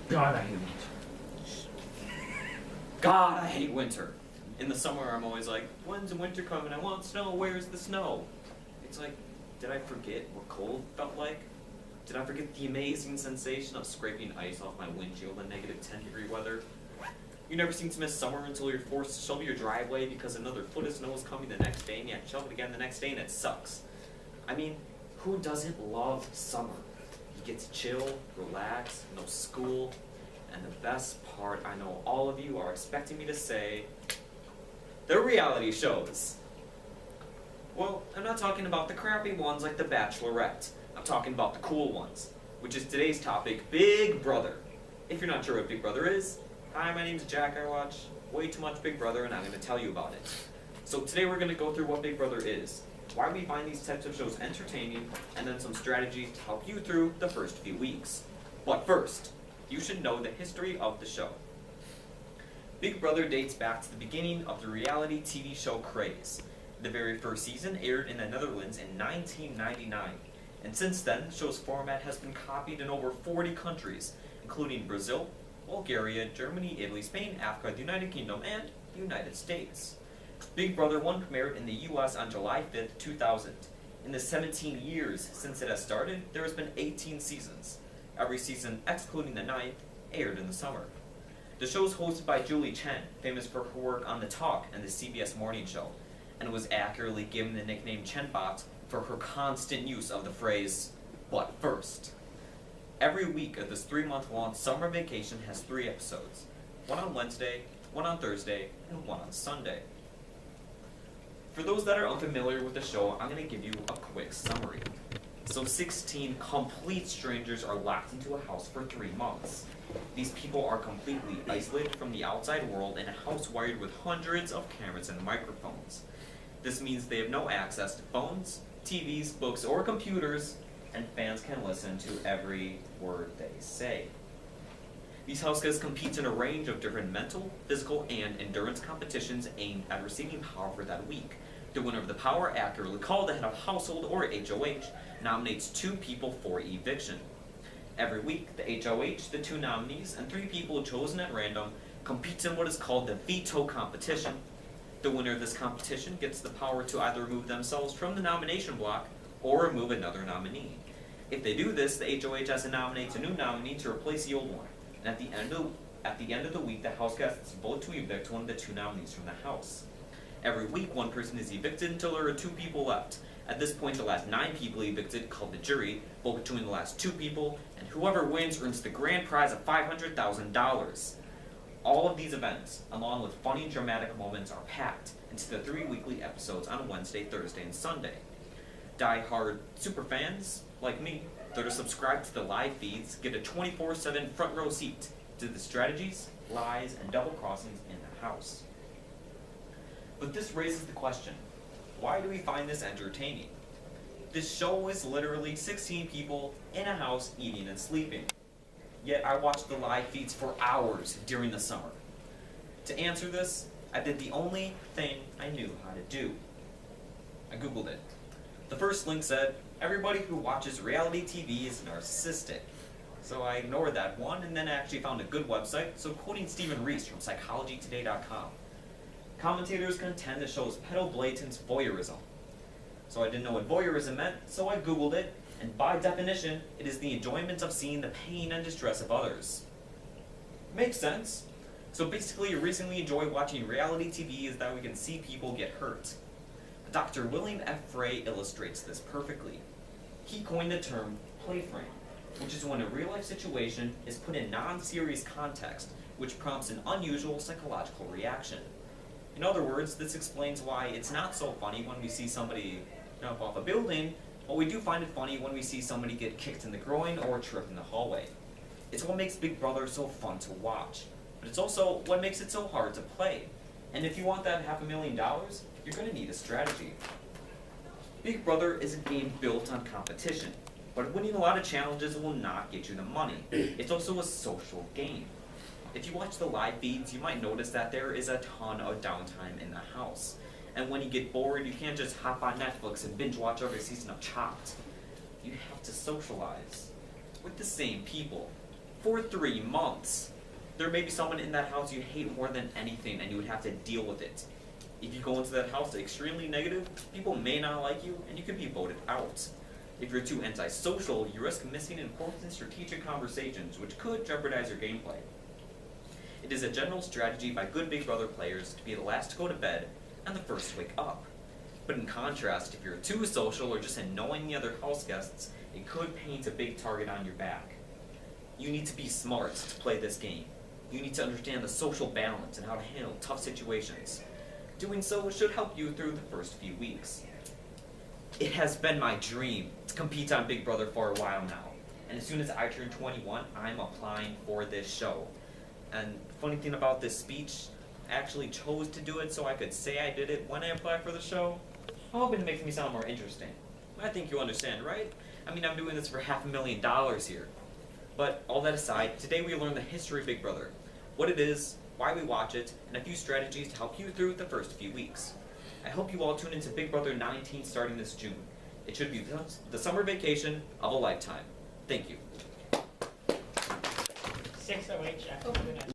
God, I hate winter. God, I hate winter. In the summer, I'm always like, when's the winter coming? I want snow. Where's the snow? It's like, did I forget what cold felt like? Did I forget the amazing sensation of scraping ice off my windshield in negative 10-degree weather? You never seem to miss summer until you're forced to shovel your driveway because another foot of snow is coming the next day and you have to shovel it again the next day and it sucks. I mean, who doesn't love summer? You get to chill, relax, no school, and the best part, I know all of you are expecting me to say, the reality shows. Well, I'm not talking about the crappy ones like The Bachelorette. I'm talking about the cool ones, which is today's topic, Big Brother. If you're not sure what Big Brother is, hi, my name's Jack. I watch way too much Big Brother and I'm going to tell you about it. So today we're going to go through what Big Brother is, why we find these types of shows entertaining, and then some strategies to help you through the first few weeks. But first, you should know the history of the show. Big Brother dates back to the beginning of the reality TV show craze. The very first season aired in the Netherlands in 1999, and since then, the show's format has been copied in over 40 countries, including Brazil, Bulgaria, Germany, Italy, Spain, Africa, the United Kingdom, and the United States. Big Brother 1 premiered in the US on July 5th, 2000. In the 17 years since it has started, there has been 18 seasons. Every season, excluding the 9th, aired in the summer. The show is hosted by Julie Chen, famous for her work on The Talk and the CBS Morning Show, and was accurately given the nickname Chenbot for her constant use of the phrase, "but first." Every week of this 3-month-long summer vacation has 3 episodes, one on Wednesday, one on Thursday, and one on Sunday. For those that are unfamiliar with the show, I'm going to give you a quick summary. So 16 complete strangers are locked into a house for 3 months. These people are completely isolated from the outside world in a house wired with hundreds of cameras and microphones. This means they have no access to phones, TVs, books, or computers, and fans can listen to every word they say. These house guests compete in a range of different mental, physical, and endurance competitions aimed at receiving power for that week. The winner of the power, accurately called the head of household or HOH, nominates 2 people for eviction. Every week, the HOH, the 2 nominees, and 3 people chosen at random compete in what is called the veto competition. The winner of this competition gets the power to either remove themselves from the nomination block or remove another nominee. If they do this, the HOH has to nominate a new nominee to replace the old one. And at the end of the week, the house guests vote to evict one of the 2 nominees from the house. Every week, 1 person is evicted until there are 2 people left. At this point, the last 9 people evicted, called the jury, vote between the last 2 people, and whoever wins earns the grand prize of $500,000. All of these events, along with funny and dramatic moments, are packed into the 3 weekly episodes on Wednesday, Thursday, and Sunday. Die-hard superfans, like me, that are subscribed to the live feeds, get a 24/7 front row seat to the strategies, lies, and double crossings in the house. But this raises the question, why do we find this entertaining? This show is literally 16 people in a house eating and sleeping. Yet I watched the live feeds for hours during the summer. To answer this, I did the only thing I knew how to do. I Googled it. The first link said, everybody who watches reality TV is narcissistic. So I ignored that one and then I actually found a good website, so quoting Stephen Reese from PsychologyToday.com. Commentators contend the show is pedo-blatant voyeurism. So I didn't know what voyeurism meant, so I Googled it, and by definition, it is the enjoyment of seeing the pain and distress of others. Makes sense. So basically, you recently enjoy watching reality TV is that we can see people get hurt. Dr. William F. Frey illustrates this perfectly. He coined the term play frame, which is when a real-life situation is put in non-serious context, which prompts an unusual psychological reaction. In other words, this explains why it's not so funny when we see somebody jump off a building, but we do find it funny when we see somebody get kicked in the groin or tripped in the hallway. It's what makes Big Brother so fun to watch, but it's also what makes it so hard to play. And if you want that $500,000, you're going to need a strategy. Big Brother is a game built on competition, but winning a lot of challenges will not get you the money. It's also a social game. If you watch the live feeds, you might notice that there is a ton of downtime in the house. And when you get bored, you can't just hop on Netflix and binge watch every season of Chopped. You have to socialize with the same people. for 3 months. There may be someone in that house you hate more than anything, and you would have to deal with it. If you go into that house extremely negative, people may not like you, and you could be voted out. If you're too antisocial, you risk missing important strategic conversations, which could jeopardize your gameplay. It is a general strategy by good Big Brother players to be the last to go to bed and the first to wake up. But in contrast, if you're too social or just annoying the other house guests, it could paint a big target on your back. You need to be smart to play this game. You need to understand the social balance and how to handle tough situations. Doing so should help you through the first few weeks. It has been my dream to compete on Big Brother for a while now, and as soon as I turn 21, I'm applying for this show. And the funny thing about this speech, I actually chose to do it so I could say I did it when I applied for the show. I'm hoping it makes me sound more interesting. I think you understand, right? I mean, I'm doing this for $500,000 here. But all that aside, today we learn the history of Big Brother, what it is, why we watch it, and a few strategies to help you through the first few weeks. I hope you all tune into Big Brother 19 starting this June. It should be the summer vacation of a lifetime. Thank you. 608 Jeff.